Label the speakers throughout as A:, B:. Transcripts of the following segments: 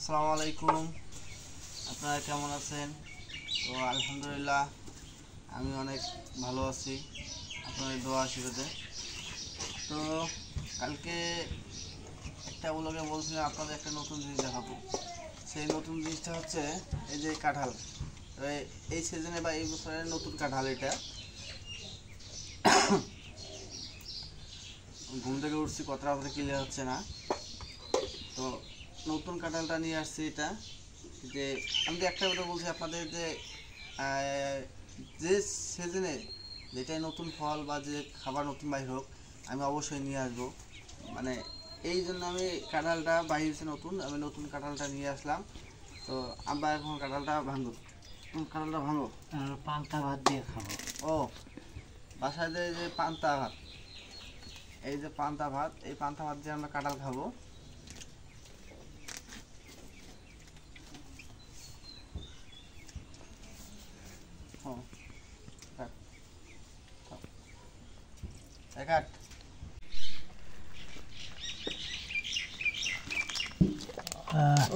A: আসসালামু আলাইকুম, আপনারা কেমন আছেন? তো আলহামদুলিল্লাহ আমি অনেক ভালো আছি আপনাদের দোয়া আশীর্বাদে। তো কালকে একটা ব্লগে বলছিলাম আপনাদের একটা নতুন জিনিস দেখাবো। সেই নতুন জিনিসটা হচ্ছে এই যে কাঁঠাল। এই সিজনে বা এই বছরের নতুন কাঁঠাল এটা। ঘুম থেকে উঠছি, কথাটা আমাদের ক্লিয়ার হচ্ছে না। তো নতুন কাঁঠালটা নিয়ে আসছি এটা। যে আমি তো একটা কথা বলছি আপনাদের যে যে সিজনে যেটাই নতুন ফল বা যে খাবার নতুন বাইর হোক আমি অবশ্যই নিয়ে আসবো। মানে এই জন্য আমি কাঁঠালটা বাইরেছে নতুন, আমি নতুন কাঁঠালটা নিয়ে আসলাম। তো আমরা এখন কাঁঠালটা ভাঙবো। কাঁঠালটা ভাঙো,
B: পান্তা ভাত দিয়ে খাবো।
A: ও বাসায় যে পান্তা ভাত, এই যে পান্তা ভাত, এই পান্তা ভাত দিয়ে আমরা কাঁঠাল খাবো।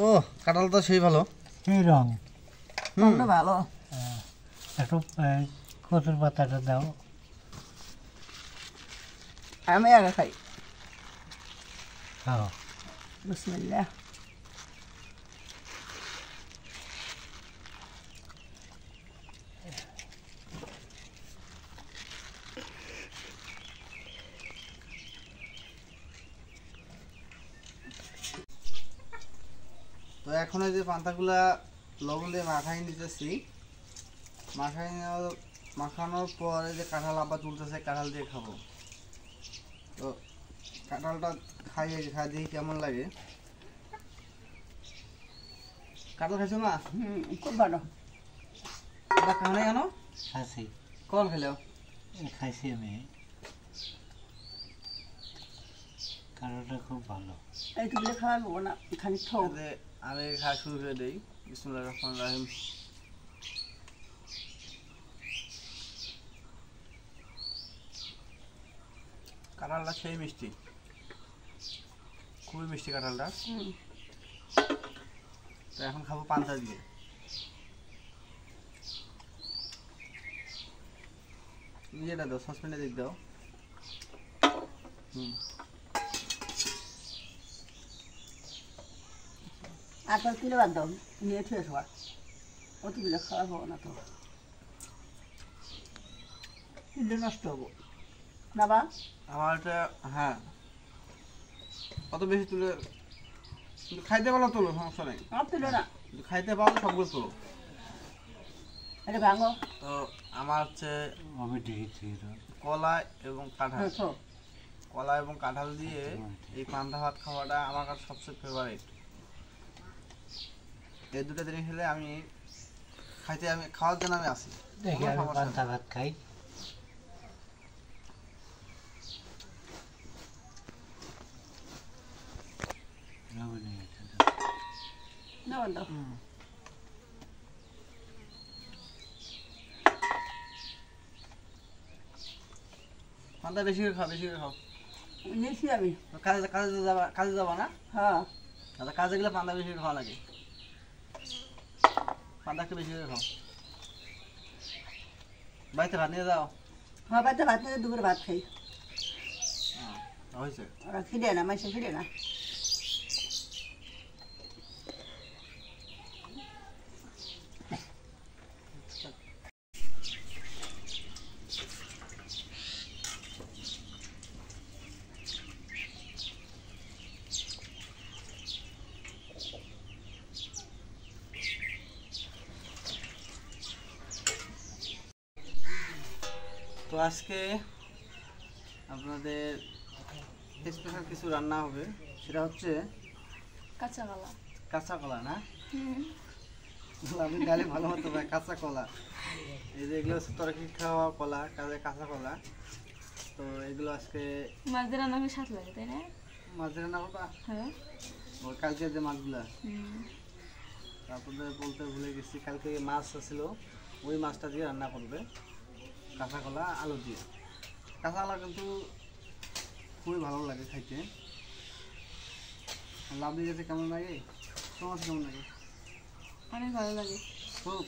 A: ও কাঁঠাল তো সেই ভালো,
B: এই রং
C: ভালো।
B: একটু কচুর পাতাটা দাও।
C: আমি আগে খাই।
B: খাও।
C: বিসমিল্লাহ।
A: তো এখন এই যে পান্তাগুলা লবণ দিয়ে মাখাই নিতেছি। মাখানোর পর এই যে কাঁঠাল আবার তুলতেছে, কাঁঠাল দিয়ে খাবো। তো কাঁঠালটা খাই দেখি কেমন লাগে। কাঁঠাল খাইছো মা?
C: খুব ভালো।
A: খাও নাই কেন?
B: খাসি
A: কখন খেলেও?
B: খাইছি আমি। কারোটা খুব ভালো।
C: এইটুকু খাওয়াবো না, খালি খাও।
A: আমি খাওয়া শুরু করে দিই। বিসমিল্লাহির রহমানির রহিম। কাঁঠালটা সেই মিষ্টি, খুবই মিষ্টি কাঁঠালটা। তো এখন খাবো পান্তা দিয়ে। ইয়েটা দাও, সসপ্যানটা দিক দাও।
C: আর কত কিলো বাদ দাও, নিয়ে খেয়ে শোয়া। অতগুলো খাওয়াবো না তো, কিলো নষ্ট হবো না বা।
A: আমার এটা হ্যাঁ, অত বেশি তুলে খাইতে পারলে তোলো, সমস্যা নেই।
C: আর তুলো না,
A: খাইতে পারলে সবগুলো তোলো।
C: এটা ভাঙো।
A: তো আমার হচ্ছে
B: আমি দেখেছি
A: কলা এবং কাঁঠাল।
C: খাও।
A: কলা এবং কাঁঠাল দিয়ে এই পান্তা ভাত খাওয়াটা আমার কাছে সবচেয়ে ফেভারিট। এই দুটো জিনিস হলে আমি খাওয়ার জন্য আমি আসি।
B: দেখি আমি পান্তা ভাত খাই।
C: না বাদ দাও।
A: পান্তা বেশি করে খাও, বেশি করে খাও।
C: নিয়েছি আমি।
A: কাজে যাবা না?
C: হ্যাঁ,
A: আচ্ছা, কাজে গেলে পান্তা বেশি করে খাওয়া লাগে। পান্তা একটু বেশি করে খাও। বাড়িতে ভাত নিয়ে যাও।
C: হ্যাঁ, বাড়িতে ভাত নিয়ে দুপুরে ভাত খাই।
A: হয়েছে।
C: ওরা খিদে না, মাইসে খিদে না।
A: তো আজকে আপনাদের স্পেশাল কিছু রান্না হবে, সেটা হচ্ছে
D: কাঁচা কলা।
A: কাঁচা কলা না? আমি গালে ভালো মতো পাই কাঁচা কলা। এই যে এগুলো হচ্ছে তরকারি খাওয়া কলা, কাঁচা কলা। তো এগুলো আজকে
D: মাছ দিয়ে রান্না করে স্বাদ লাগে, তাই না?
A: মাছ রান্না করবা?
D: হ্যাঁ।
A: ওর কালকে যে মাছগুলা, তারপরে বলতে ভুলে গেছি, কালকে মাছ ছিল, ওই মাছটা দিয়ে রান্না করবে কাঁচা কলা আলু দিয়ে। কাঁচা কলা কিন্তু খুবই ভালো লাগে খাইতে। লাভ দিয়ে কেমন লাগে? তোমার কেমন লাগে?
D: অনেক ভালো লাগে।
A: খুব।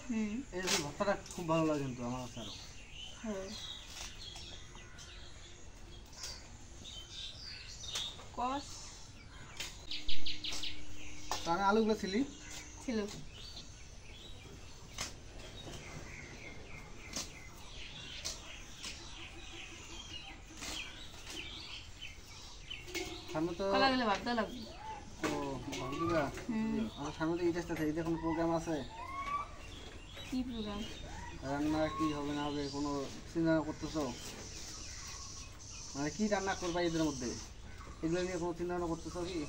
D: হুম।
A: এই যে ভর্তাটা খুব ভালো লাগে কিন্তু আমার কাছে আরো।
D: হ্যাঁ। কস
A: তো আমি আলুগুলো ছিলি
D: ছিল।
A: সামনে তো
D: কলা গেলে ভাবতে লাগবে।
A: ও ভাবিবা
D: হুম।
A: আমার সামনে তো ঈদ আসতেছে, ঈদে কোনো প্রোগ্রাম আছে?
D: কি প্রোগ্রাম?
A: রান্না কি হবে না হবে কোনো চিন্তা করতেছো? মানে কি রান্না করবা ঈদের মধ্যে, এগুলো নিয়ে কোনো চিন্তা ভাবনা করতেছো কি?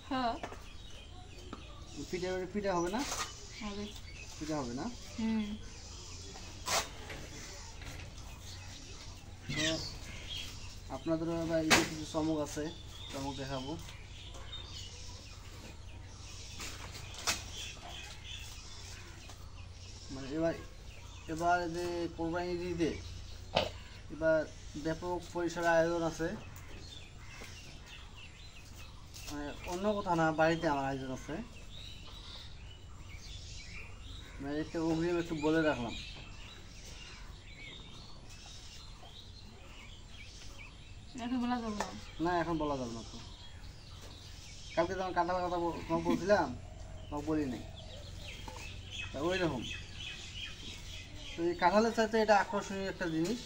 D: হ্যাঁ
A: পিঠে পিঠে হবে না?
D: হবে।
A: পিঠে হবে না?
D: হুম।
A: তো আপনাদের এবার ঈদে কিছু চমক আছে, চমক দেখাবো। মানে এবার এবার যে কোরবানির ঈদে এবার ব্যাপক পরিসরে আয়োজন আছে, মানে অন্য কোথাও না, বাড়িতে আমার আয়োজন আছে। মানে একটু অগ্রিম একটু বলে রাখলাম।
D: এখন বলা যাবে না।
A: না এখন বলা যাবে না তো। কালকে যখন কাঁঠালের কথা তোমাকে বলছিলাম, তোমাকে বলি নাই, তা ওই রকম। তো এই কাঁঠালের চাইতে এটা আকর্ষণীয় একটা জিনিস।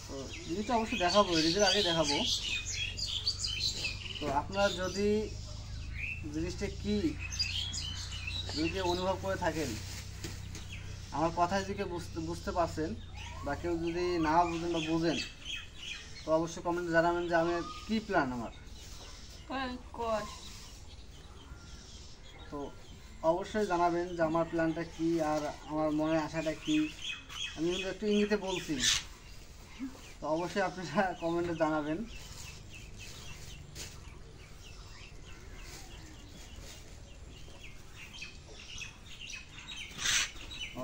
A: তো জিনিসটা অবশ্যই দেখাবো, রিজের আগে দেখাবো। তো আপনারা যদি জিনিসটা কি যদি কেউ অনুভব করে থাকেন, আমার কথায় যদি কেউ বুঝতে পারছেন, বা কেউ যদি না বুঝেন বা বুঝেন, তো অবশ্যই কমেন্টে জানাবেন যে আমি কী প্ল্যান আমার।
D: কস
A: তো অবশ্যই জানাবেন যে আমার প্ল্যানটা কী আর আমার মনের আশাটা কী। আমি কিন্তু একটু ইঙ্গিতে বলছি, তো অবশ্যই আপনারা কমেন্টে জানাবেন।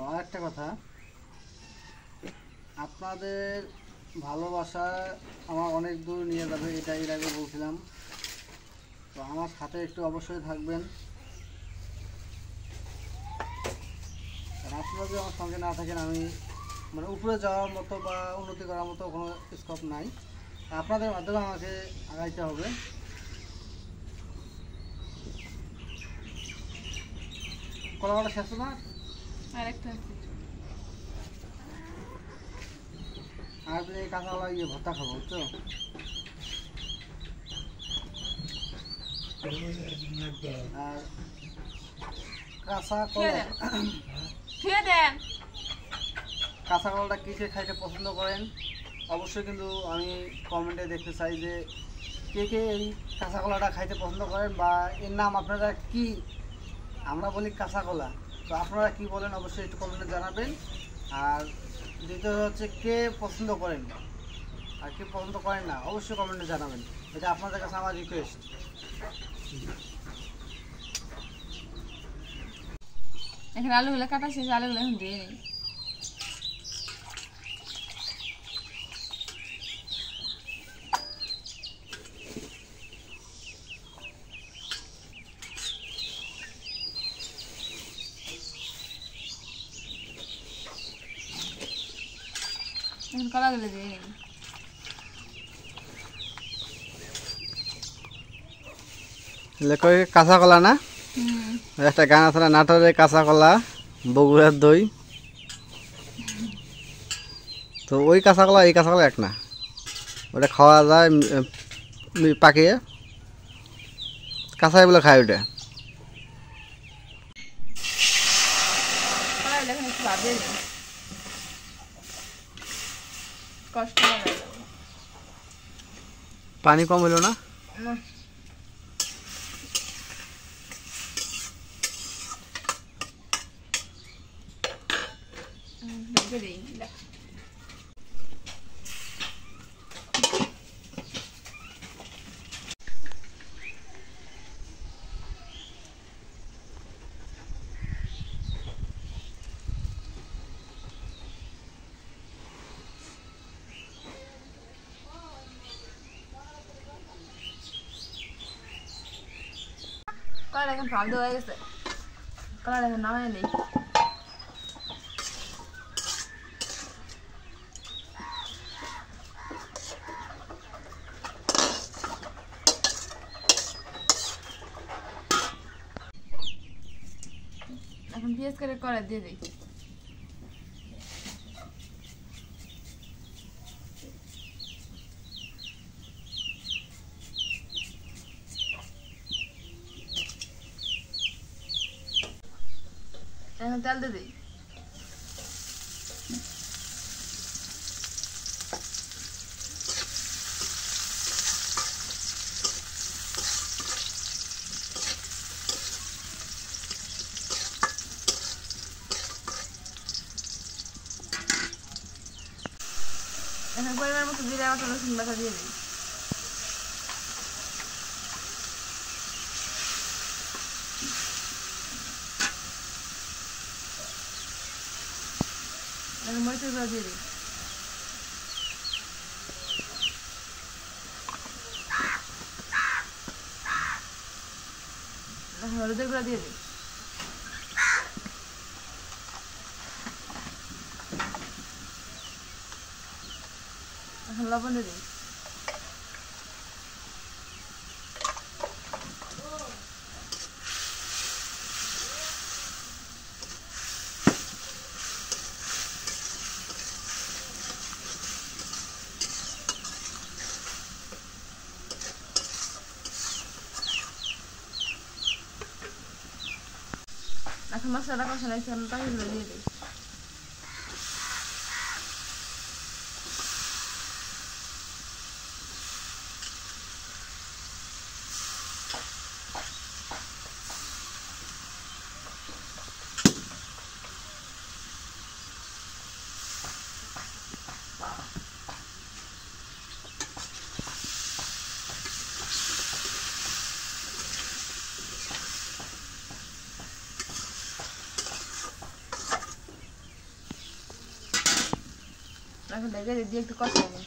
A: আর একটা কথা, আপনাদের ভালোবাসা আমার অনেক দূর নিয়ে যাবে, এটা এর আগে বলছিলাম। তো আমার সাথে একটু অবশ্যই থাকবেন, আর আপনারা যদি আমার সঙ্গে না থাকেন আমি মানে উপরে যাওয়ার মতো বা উন্নতি করার মতো কোনো স্কোপ নাই। আপনাদের মাধ্যমে আমাকে আগাইতে হবে। কলাটা শেষ না,
D: আরেকটা আছে।
A: আর এই কাঁচাওয়ালা ইয়ে ভর্তা খাবো, বুঝছো? আর কাঁচা
D: খেয়ে
A: কলা,
D: দেন। খেয়ে দেন।
A: কাঁচা কলাটা কিসে খাইতে পছন্দ করেন অবশ্যই কিন্তু আমি কমেন্টে দেখতে চাই যে কে কে এই কাঁচা কলাটা খাইতে পছন্দ করেন, বা এর নাম আপনারা কি। আমরা বলি কাঁচা কলা, তো আপনারা কি বলেন অবশ্যই একটু কমেন্টে জানাবেন। আর দ্বিতীয় হচ্ছে কে পছন্দ করেন আর কে পছন্দ করেন না, অবশ্যই কমেন্টে জানাবেন। এটা আপনাদের কাছে আমার রিকোয়েস্ট।
D: এখানে আলুগুলো কাটা শেষ, আলুগুলো এখন দিয়ে নেই। এখন কলাগুলো দিয়ে নেই।
A: লেখো কাঁচা কলা না,
D: হুম।
A: একটা গান আছে না, নাটোরের কাঁচা কলা বগুড়ার দই। তো ওই কাঁচা কলা এই কাঁচা কলা এক না, ওটা খাওয়া যায় পাকিয়ে, কাঁচাই বলে খায় ওটা।
D: কলাগুলো এখন একটু ভাবিয়ে দিই। কষ্ট লাগে।
A: পানি কম হলো না?
D: ঢেকে দিই। কড়াই এখন ভাব দেওয়া হয়ে গেছে কড়াই এখন নামাই নেই এখন পেঁয়াজ করে কড়াই দিয়ে দিই এখন তেল দিয়ে দিই এখন পরিমাণ মতো জিরা বাটা রসুন বাটা দিয়ে দিই এখন মরিচের গুঁড়ো দিয়ে দিই এখন হলুদের গুঁড়ো দিয়ে দিই এখন লবণ দিয়ে দিই এখন মশলাটা কষানো হয়েছে আমি পাখিগুলো দিয়ে দিই এখন ঢেকে দিয়ে একটু কষাবো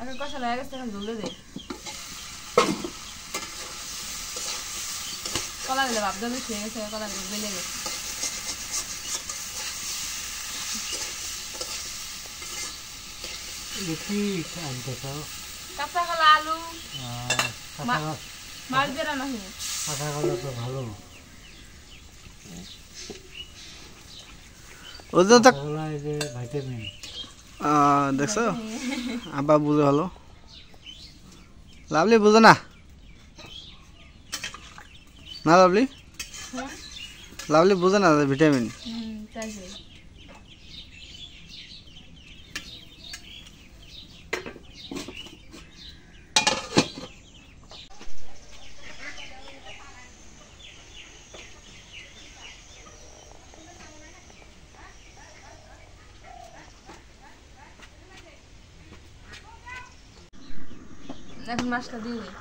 D: এখন কষানো হয়ে গেছে এখন ঝোল দিয়ে দিই কলা দিলে ভাবতে হবে খেয়ে গেছে কলা দিলে বেলে গেছে
B: কি আনতে চাও
D: কাঁচা কলা আলু মাছ দিয়ে রান্না হয়নি
B: কাঁচা কলা তো ভালো
A: ওদের তো
B: কলা এই যে ভিটামিন
A: দেখছো আব্বা বুঝে ভালো লাভলি বুঝে না না লাভলি লাভলি বুঝে না ভিটামিন
D: তাই তাই এখন মাছটা দিয়ে দিই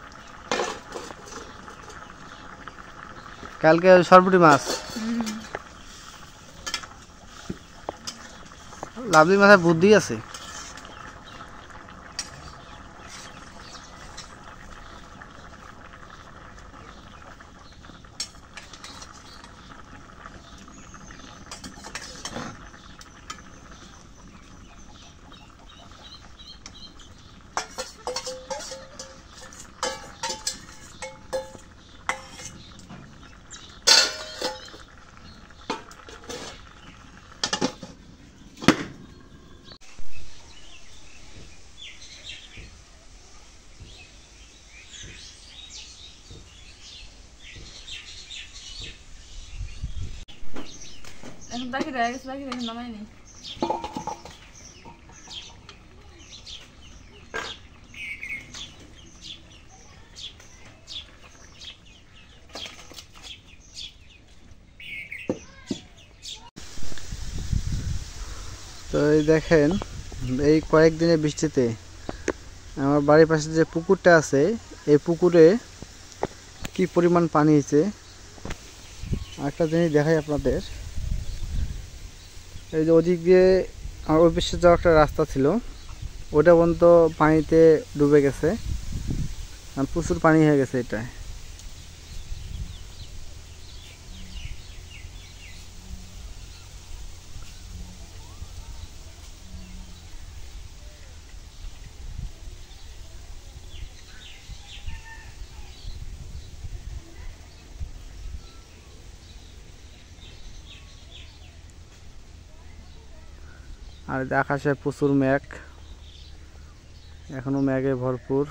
A: কালকে সরপুটি মাছ লাভলি মাছের বুদ্ধি আছে
D: এখন বাকি রয়ে গেছে বাকি এখন নামাই নেই
A: এই দেখেন এই কয়েকদিনের বৃষ্টিতে আমার বাড়ির পাশে যে পুকুরটা আছে এই পুকুরে কি পরিমাণ পানি হয়েছে। একটা জিনিস দেখাই আপনাদের, এই যে ওদিক দিয়ে আমার অফিসে যাওয়ার একটা রাস্তা ছিল, ওটা পর্যন্ত পানিতে ডুবে গেছে, আর প্রচুর পানি হয়ে গেছে এটায়। আর আকাশে প্রচুর মেঘ, এখনো মেঘে ভরপুর।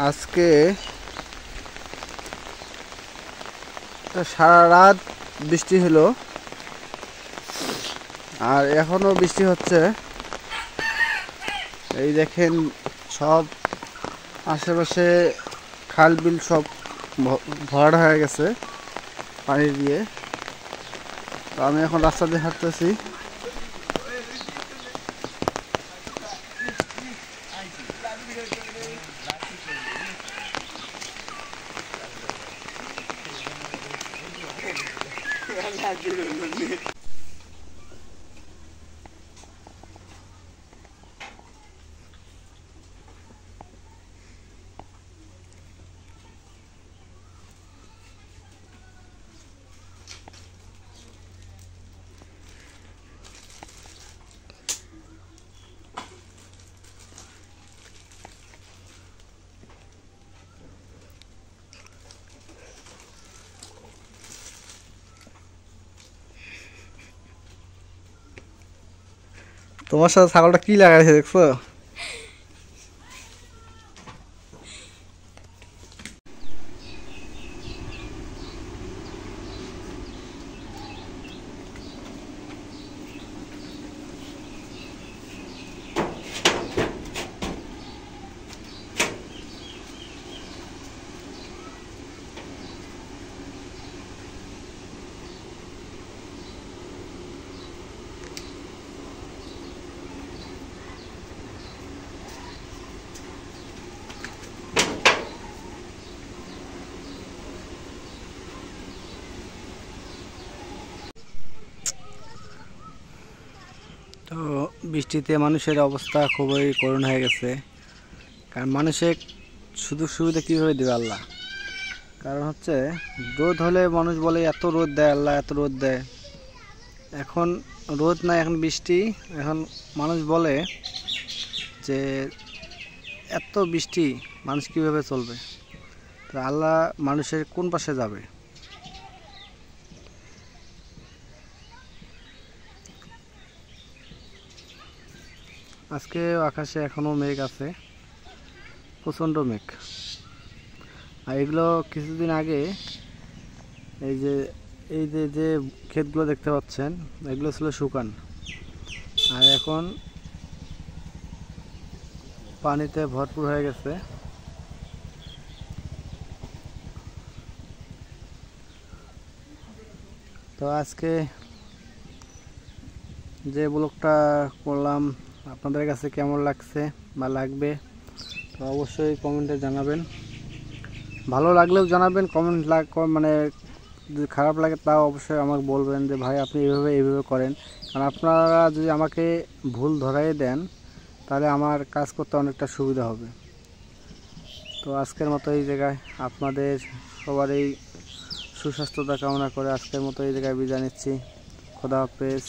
A: আজকে সারা রাত বৃষ্টি হলো, আর এখনো বৃষ্টি হচ্ছে। এই দেখেন সব আশেপাশে খাল বিল সব ভরাট হয়ে গেছে পানি দিয়ে। তো আমি এখন রাস্তা দিয়ে হাঁটতেছি। তোমার সাথে ছাগলটা কি লাগাইছে দেখছো? তো বৃষ্টিতে মানুষের অবস্থা খুবই করুণ হয়ে গেছে, কারণ মানুষের সুযোগ সুবিধা কীভাবে দেবে আল্লাহ। কারণ হচ্ছে রোদ হলে মানুষ বলে এত রোদ দেয় আল্লাহ, এত রোদ দেয়। এখন রোদ না, এখন বৃষ্টি। এখন মানুষ বলে যে এত বৃষ্টি মানুষ কীভাবে চলবে, তো আল্লাহ মানুষের কোন পাশে যাবে? আজকে আকাশে এখনও মেঘ আছে, প্রচণ্ড মেঘ। আর এগুলো কিছুদিন আগে এই যে যে ক্ষেতগুলো দেখতে পাচ্ছেন, এগুলো ছিল শুকান, আর এখন পানিতে ভরপুর হয়ে গেছে। তো আজকে যে ব্লগটা করলাম আপনাদের কাছে কেমন লাগছে বা লাগবে তো অবশ্যই কমেন্টে জানাবেন। ভালো লাগলেও জানাবেন, মানে যদি খারাপ লাগে তাও অবশ্যই আমাকে বলবেন যে ভাই আপনি এইভাবে করেন। কারণ আপনারা যদি আমাকে ভুল ধরাই দেন তাহলে আমার কাজ করতে অনেকটা সুবিধা হবে। তো আজকের মতো এই জায়গায় আপনাদের সবারই সুস্বাস্থ্যতা কামনা করে আজকের মতো এই জায়গায় বিদায় নিচ্ছি। খোদা হাফেজ।